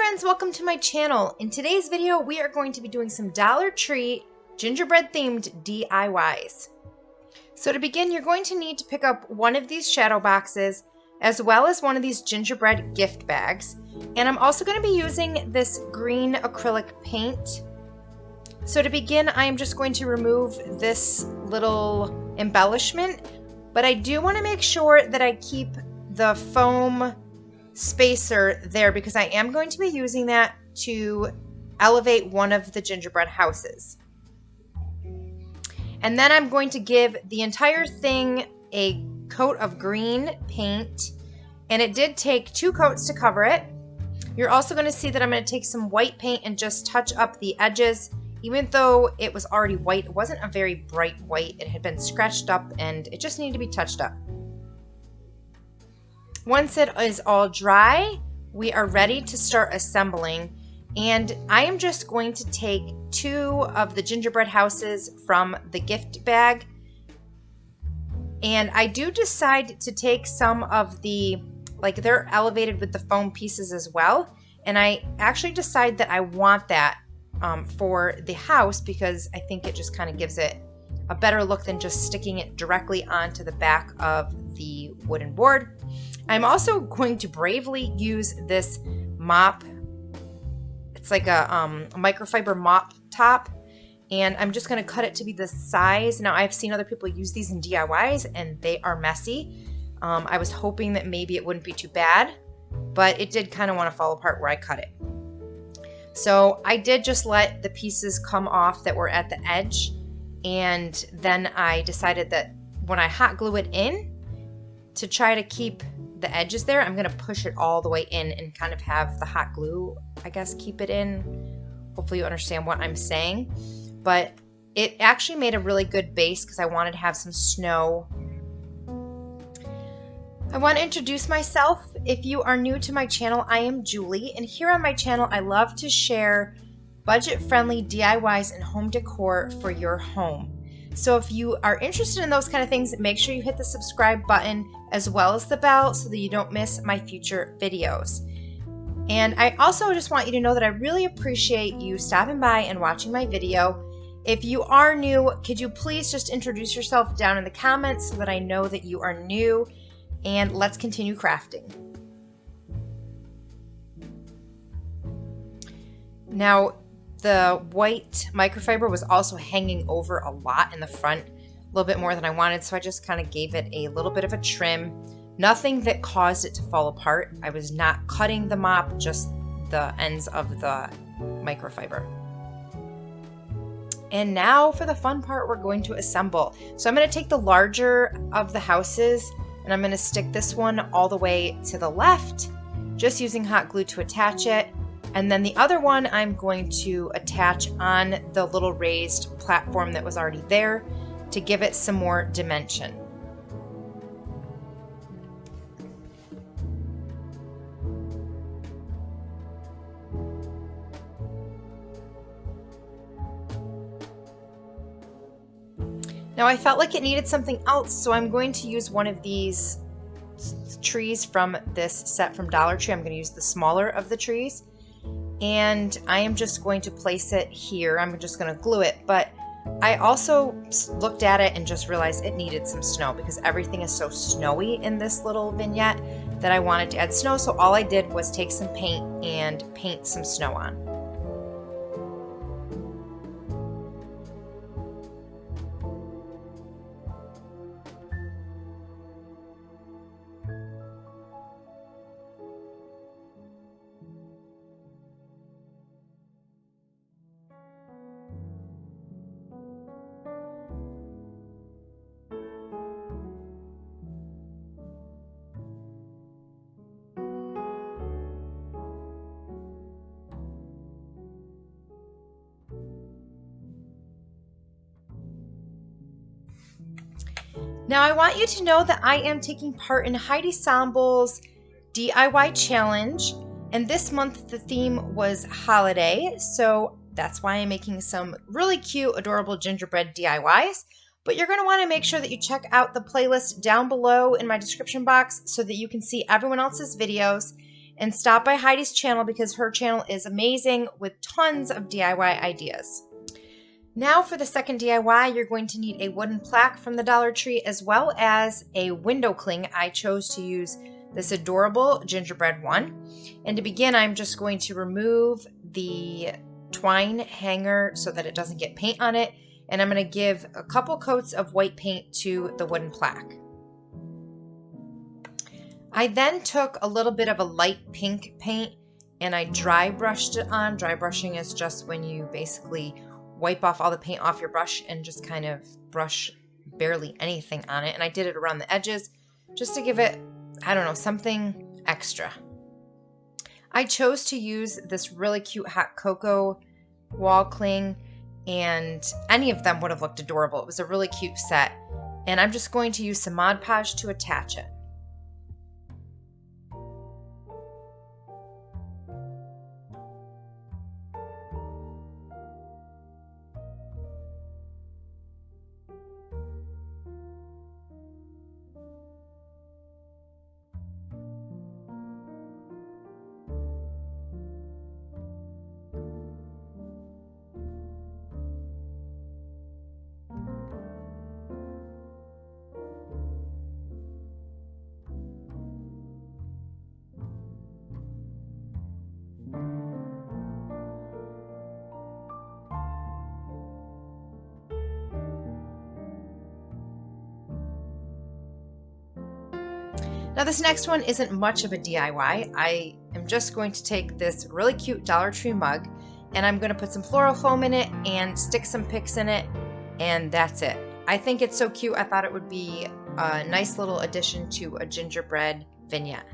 friends, welcome to my channel. In today's video, we are going to be doing some Dollar Tree gingerbread themed DIYs. So to begin, you're going to need to pick up one of these shadow boxes as well as one of these gingerbread gift bags. And I'm also going to be using this green acrylic paint. So to begin, I am just going to remove this little embellishment, but I do want to make sure that I keep the foam spacer there because I am going to be using that to elevate one of the gingerbread houses. And then I'm going to give the entire thing a coat of green paint, and it did take 2 coats to cover it. You're also going to see that I'm going to take some white paint and just touch up the edges. Even though it was already white, it wasn't a very bright white. It had been scratched up and it just needed to be touched up. Once it is all dry, we are ready to start assembling. And I am just going to take 2 of the gingerbread houses from the gift bag. And I do decide to take some of the, they're elevated with the foam pieces as well. And I actually decide that I want that for the house because I think it just kind of gives it a better look than just sticking it directly onto the back of the wooden board. I'm also going to bravely use this mop. It's like a microfiber mop top, and I'm just going to cut it to be this size. Now, I've seen other people use these in DIYs, and they are messy. I was hoping that maybe it wouldn't be too bad, but it did kind of want to fall apart where I cut it. So I did just let the pieces come off that were at the edge, and then I decided that when I hot glue it in, to try to keep the edges there, I'm going to push it all the way in and kind of have the hot glue, I guess, keep it in. Hopefully you understand what I'm saying. But it actually made a really good base because I wanted to have some snow. I want to introduce myself. If you are new to my channel, I am Julie, and here on my channel I love to share budget-friendly DIYs and home decor for your home. So if you are interested in those kind of things, make sure you hit the subscribe button as well as the bell so that you don't miss my future videos. And I also just want you to know that I really appreciate you stopping by and watching my video. If you are new, could you please just introduce yourself down in the comments so that I know that you are new, and let's continue crafting. Now, the white microfiber was also hanging over a lot in the front, a little bit more than I wanted, so I just kind of gave it a little bit of a trim. Nothing that caused it to fall apart. I was not cutting the mop, just the ends of the microfiber. And now for the fun part, we're going to assemble. So I'm going to take the larger of the houses and I'm going to stick this one all the way to the left, just using hot glue to attach it. And then the other one I'm going to attach on the little raised platform that was already there to give it some more dimension. Now I felt like it needed something else, so I'm going to use one of these trees from this set from Dollar Tree. I'm going to use the smaller of the trees. And I am just going to place it here. I'm just going to glue it, but I also looked at it and just realized it needed some snow because everything is so snowy in this little vignette that I wanted to add snow. So all I did was take some paint and paint some snow on. Now I want you to know that I am taking part in Heidi Sonboul's DIY challenge, and this month the theme was holiday, so that's why I'm making some really cute, adorable gingerbread DIYs. But you're going to want to make sure that you check out the playlist down below in my description box so that you can see everyone else's videos. And stop by Heidi's channel because her channel is amazing with tons of DIY ideas. Now for the second DIY, you're going to need a wooden plaque from the Dollar Tree as well as a window cling. I chose to use this adorable gingerbread one. And to begin, I'm just going to remove the twine hanger so that it doesn't get paint on it. And I'm going to give a couple coats of white paint to the wooden plaque. I then took a little bit of a light pink paint and I dry brushed it on. Dry brushing is just when you basically wipe off all the paint off your brush and just kind of brush barely anything on it. And I did it around the edges just to give it, I don't know, something extra. I chose to use this really cute hot cocoa wall cling, and any of them would have looked adorable. It was a really cute set. And I'm just going to use some Mod Podge to attach it. Now this next one isn't much of a DIY. I am just going to take this really cute Dollar Tree mug and I'm going to put some floral foam in it and stick some picks in it, and that's it. I think it's so cute. I thought it would be a nice little addition to a gingerbread vignette.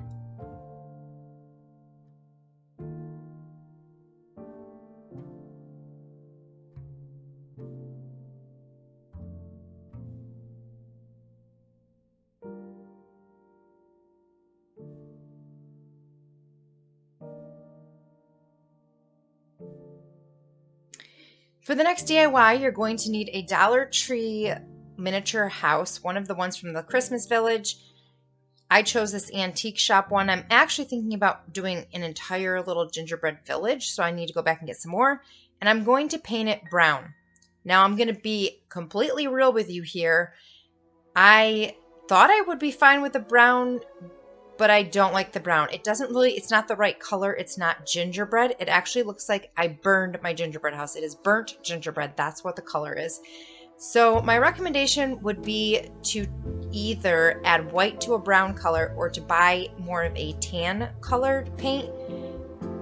For the next DIY, you're going to need a Dollar Tree miniature house, one of the ones from the Christmas Village. I chose this antique shop one. I'm actually thinking about doing an entire little gingerbread village, so I need to go back and get some more. And I'm going to paint it brown. Now I'm going to be completely real with you here. I thought I would be fine with the brown, but I don't like the brown. It's not the right color. It's not gingerbread. It actually looks like I burned my gingerbread house. It is burnt gingerbread. That's what the color is. So my recommendation would be to either add white to a brown color or to buy more of a tan colored paint.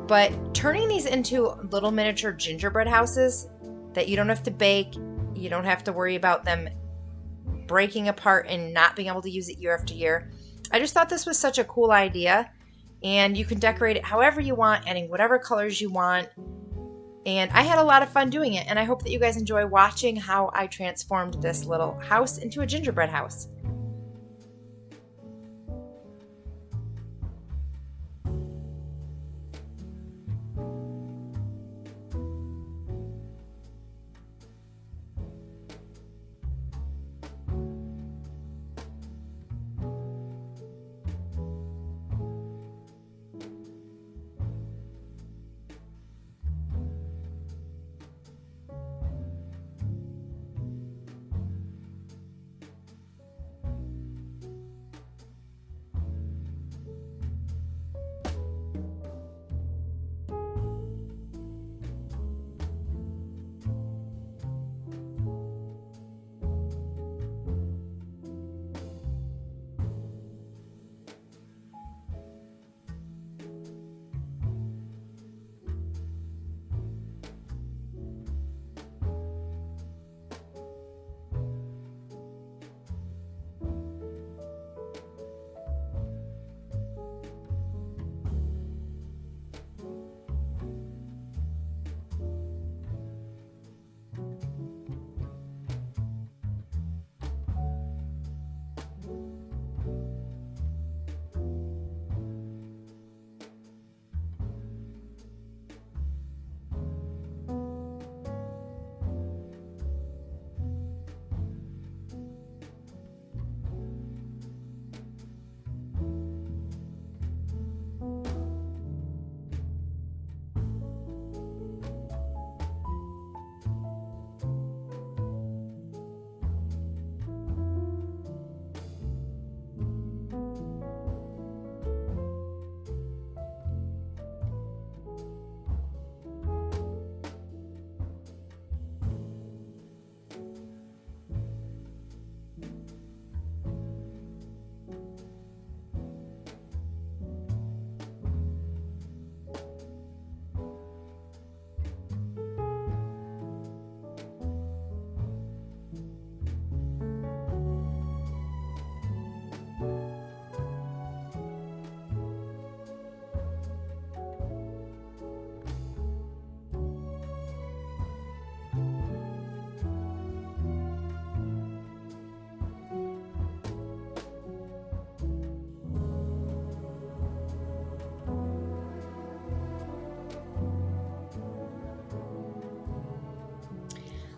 But turning these into little miniature gingerbread houses that you don't have to bake, you don't have to worry about them breaking apart and not being able to use it year after year. I just thought this was such a cool idea, and you can decorate it however you want, adding whatever colors you want. And I had a lot of fun doing it, and I hope that you guys enjoy watching how I transformed this little house into a gingerbread house.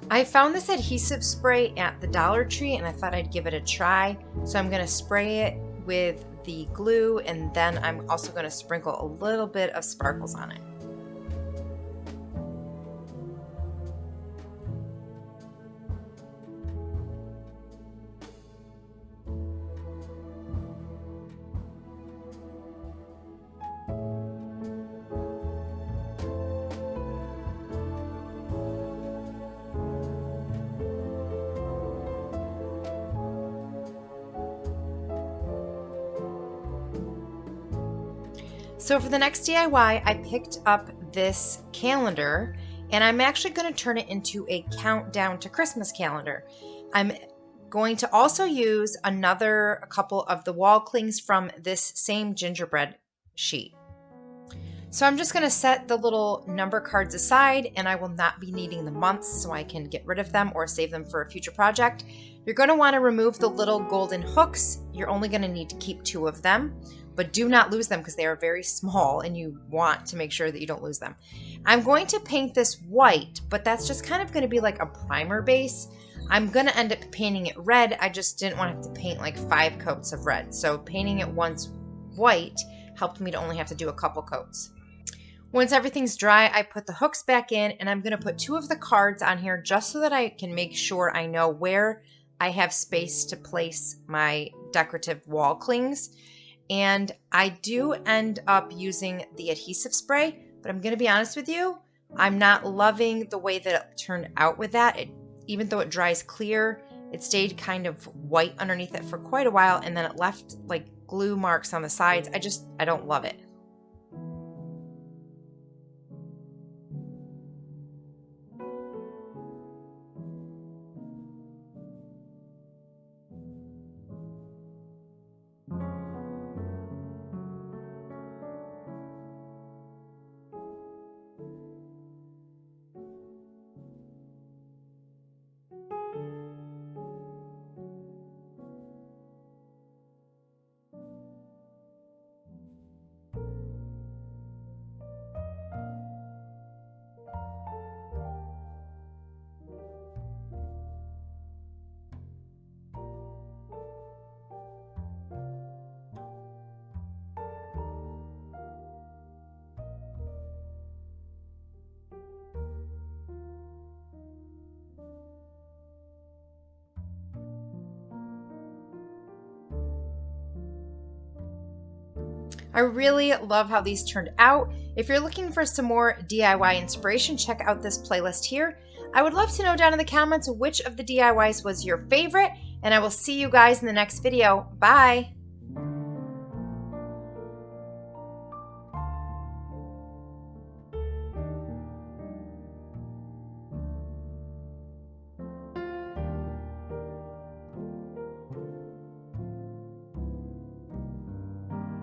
I found this adhesive spray at the Dollar Tree and I thought I'd give it a try. So I'm going to spray it with the glue, and then I'm also going to sprinkle a little bit of sparkles on it. So for the next DIY, I picked up this calendar, and I'm actually going to turn it into a countdown to Christmas calendar. I'm going to also use a couple of the wall clings from this same gingerbread sheet. So I'm just going to set the little number cards aside, and I will not be needing the months, so I can get rid of them or save them for a future project. You're going to want to remove the little golden hooks. You're only going to need to keep 2 of them, but do not lose them because they are very small and you want to make sure that you don't lose them. I'm going to paint this white, but that's just kind of going to be like a primer base. I'm going to end up painting it red. I just didn't want to have to paint like 5 coats of red. So painting it once white helped me to only have to do a couple coats. Once everything's dry, I put the hooks back in, and I'm going to put 2 of the cards on here just so that I can make sure I know where I have space to place my decorative wall clings. And I do end up using the adhesive spray, but I'm going to be honest with you, I'm not loving the way that it turned out with that. Even though it dries clear, it stayed kind of white underneath it for quite a while, and then it left like glue marks on the sides. I don't love it. I really love how these turned out. If you're looking for some more DIY inspiration, check out this playlist here. I would love to know down in the comments which of the DIYs was your favorite, and I will see you guys in the next video. Bye!